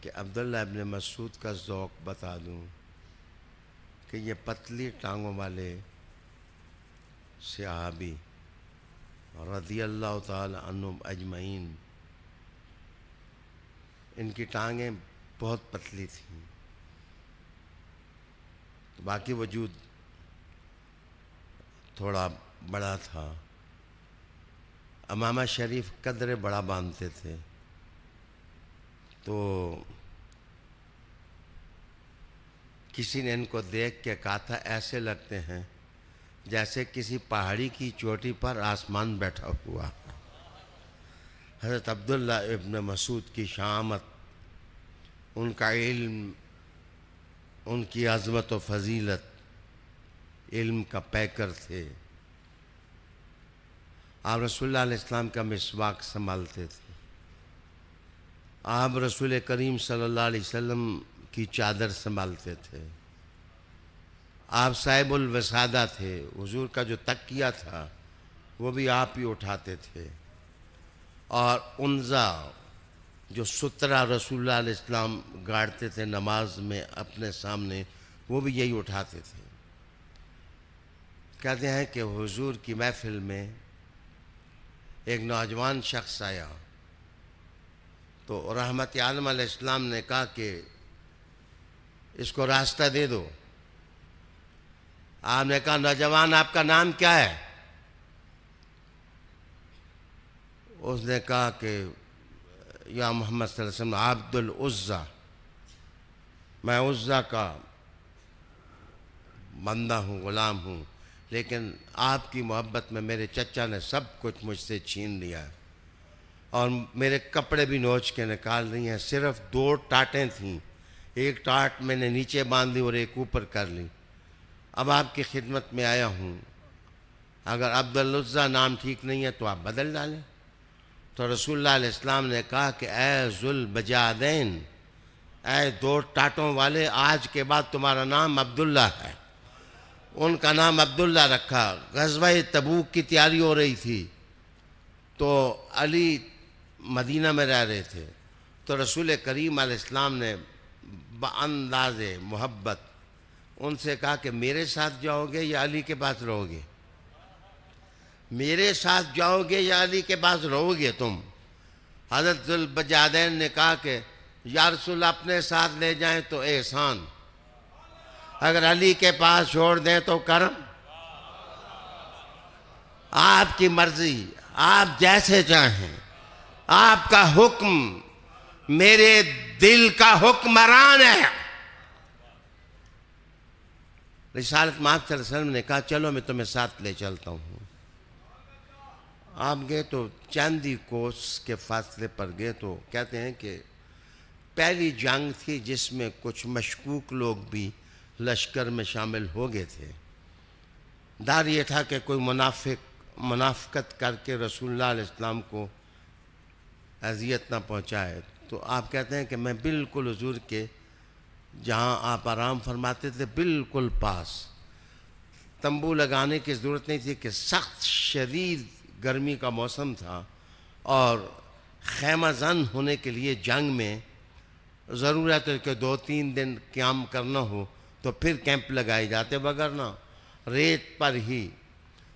کہ عبداللہ ابن مسعود کا ذوق بتا دوں کہ یہ پتلی ٹانگوں والے صحابی رضی اللہ تعالی عنہم اجمعین، ان کی ٹانگیں بہت پتلی تھیں، باقی وجود تھوڑا بڑا تھا۔ امامہ شریف قدر بڑا باندھتے تھے، تو کسی نے ان کو دیکھ کے کہا تھا ایسے لگتے ہیں جیسے کسی پہاڑی کی چوٹی پر آسمان بیٹھا ہوا۔ حضرت عبداللہ ابن مسعود کی شامت، ان کا علم، ان کی عظمت و فضیلت، علم کا پیکر تھے۔ آپ رسول اللہ علیہ السلام کا مسواک سنبھالتے تھے، آپ رسول کریم صلی اللہ علیہ وسلم کی چادر سنبھالتے تھے، آپ صاحب الوسادہ تھے، حضور کا جو تکیہ تھا وہ بھی آپ ہی اٹھاتے تھے، اور عنزہ جو سترہ رسول اللہ علیہ السلام گاڑتے تھے نماز میں اپنے سامنے، وہ بھی یہی اٹھاتے تھے۔ کہتے ہیں کہ حضور کی محفل میں ایک نوجوان شخص آیا تو رحمت عالم علیہ السلام نے کہا کہ اس کو راستہ دے دو۔ آپ نے کہا نوجوان آپ کا نام کیا ہے؟ اس نے کہا کہ یا محمد صلی اللہ علیہ وسلم عبد العزیٰ، میں عزیٰ کا بندہ ہوں، غلام ہوں، لیکن آپ کی محبت میں میرے چچا نے سب کچھ مجھ سے چھین لیا ہے، اور میرے کپڑے بھی نوچ کے نکال رہی ہیں، صرف 2 ٹاٹیں تھیں، ایک ٹاٹ میں نے نیچے باندھ لی اور ایک اوپر کر لی، اب آپ کی خدمت میں آیا ہوں، اگر عبد العزیٰ نام ٹھیک نہیں ہے تو آپ بدل ڈالیں۔ تو رسول اللہ علیہ السلام نے کہا کہ اے ذوالبجادین، اے 2 ٹاٹوں والے، آج کے بعد تمہارا نام عبداللہ ہے۔ ان کا نام عبداللہ رکھا۔ غزوہ تبوک کی تیاری ہو رہی تھی تو علی مدینہ میں رہ رہے تھے، تو رسول کریم علیہ السلام نے بانداز محبت ان سے کہا کہ میرے ساتھ جاؤ گے یا علی کے پاس رہو گے؟ میرے ساتھ جاؤ گے یا علی کے پاس رہو گے تم؟ حضرت ذوالبجادین نے کہا کہ یا رسول اللہ اپنے ساتھ لے جائیں تو احسان، اگر علی کے پاس چھوڑ دیں تو کرم۔ آپ کی مرضی، آپ جیسے چاہیں، آپ کا حکم میرے دل کا حکمران ہے۔ رسالت مآب صلی اللہ علیہ وسلم نے کہا چلو میں تمہیں ساتھ لے چلتا ہوں۔ آپ گئے تو چاندی کوس کے فاصلے پر گئے تو کہتے ہیں کہ پہلی جنگ تھی جس میں کچھ مشکوک لوگ بھی لشکر میں شامل ہو گئے تھے۔ ڈر یہ تھا کہ کوئی منافقت کر کے رسول اللہ علیہ السلام کو اذیت نہ پہنچائے، تو آپ کہتے ہیں کہ میں بالکل حضور کے جہاں آپ آرام فرماتے تھے بالکل پاس، تمبو لگانے کی ضرورت نہیں تھی کہ سخت شدید گرمی کا موسم تھا، اور خیمہ زن ہونے کے لیے جنگ میں ضرورت ہے کہ 2-3 دن قیام کرنا ہو تو پھر کیمپ لگائے جاتے، وگرنہ ریت پر ہی۔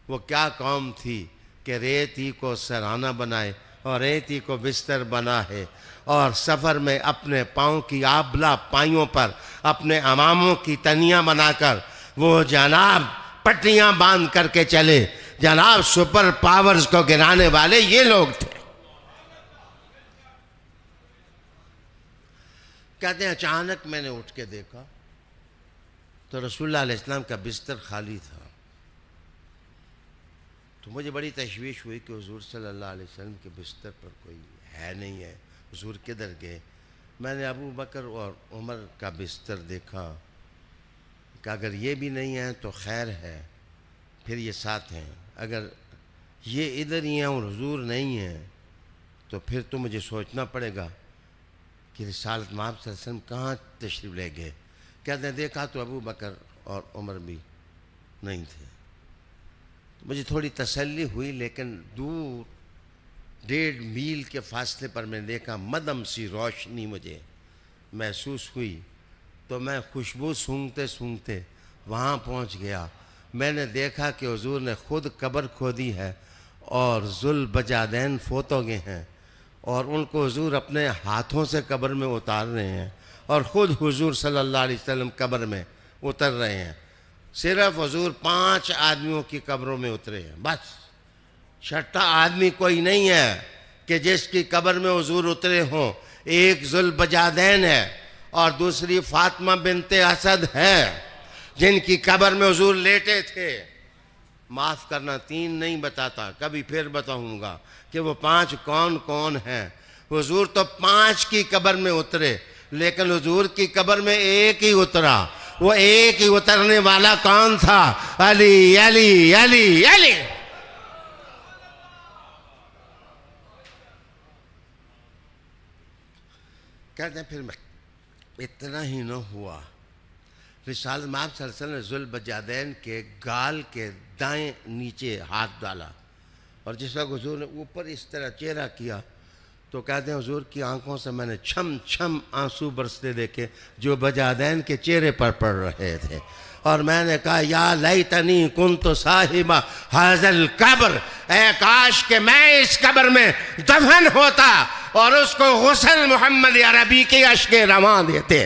وہ کیا قوم تھی کہ ریت ہی کو سرہانہ بنائے اور ریت ہی کو بستر بنا ہے، اور سفر میں اپنے پاؤں کی آبلا پائیوں پر اپنے اماموں کی تنیاں بنا کر وہ جناب پٹیاں باندھ کر کے چلے۔ جناب سپر پاورز کو گرانے والے یہ لوگ تھے۔ کہتے ہیں اچانک میں نے اٹھ کے دیکھا تو رسول اللہ علیہ السلام کا بستر خالی تھا، تو مجھے بڑی تشویش ہوئی کہ حضور صلی اللہ علیہ وسلم کے بستر پر کوئی ہے نہیں ہے، حضور کدھر گئے؟ میں نے ابو بکر اور عمر کا بستر دیکھا کہ اگر یہ بھی نہیں ہے تو خیر ہے، پھر یہ ساتھ ہیں، اگر یہ ادھر ہی ہیں اور حضور نہیں ہیں تو پھر تو مجھے سوچنا پڑے گا کہ رسالت مآب صلی اللہ علیہ وسلم کہاں تشریف لے گئے۔ کہتے ہیں دیکھا تو ابو بکر اور عمر بھی نہیں تھے، مجھے تھوڑی تسلی ہوئی، لیکن دور 1.5 میل کے فاصلے پر میں نے دیکھا مدھم سی روشنی مجھے محسوس ہوئی تو میں خوشبو سونگتے سونگتے وہاں پہنچ گیا. میں نے دیکھا کہ حضور نے خود قبر کھودی ہے اور ذوالبجادین فوت ہو گئے ہیں اور ان کو حضور اپنے ہاتھوں سے قبر میں اتار رہے ہیں اور خود حضور صلی اللہ علیہ وسلم قبر میں اتر رہے ہیں. صرف حضور 5 آدمیوں کی قبروں میں اترے ہیں، بس. چھٹا آدمی کوئی نہیں ہے کہ جس کی قبر میں حضور اترے ہوں. ایک ذوالبجادین ہے اور دوسری فاطمہ بنت اسد ہے جن کی قبر میں حضور لیٹے تھے. معاف کرنا 3 نہیں بتاتا، کبھی پھر بتاؤں گا کہ وہ 5 کون کون ہیں. حضور تو 5 کی قبر میں اترے لیکن حضور کی قبر میں ایک ہی اترا. وہ ایک ہی اترنے والا کون تھا؟ علی علی علی علی. کہتے ہیں پھر اتنا ہی نہ ہوا، رسالت مآب صلی اللہ علیہ وسلم نے ذوالبجادین کے گال کے دائیں نیچے ہاتھ ڈالا اور جس وقت حضور نے اوپر اس طرح چہرہ کیا تو کہتے ہیں حضور کی آنکھوں سے میں نے چھم چھم آنسو برستے دیکھے جو بجادین کے چہرے پر پڑ رہے تھے. اور میں نے کہا یا لیتنی کنت صاحب ھذا القبر، اے کاش کہ میں اس قبر میں دفن ہوتا اور اس کو غسل محمد عربی کے اشک رواں دیتے.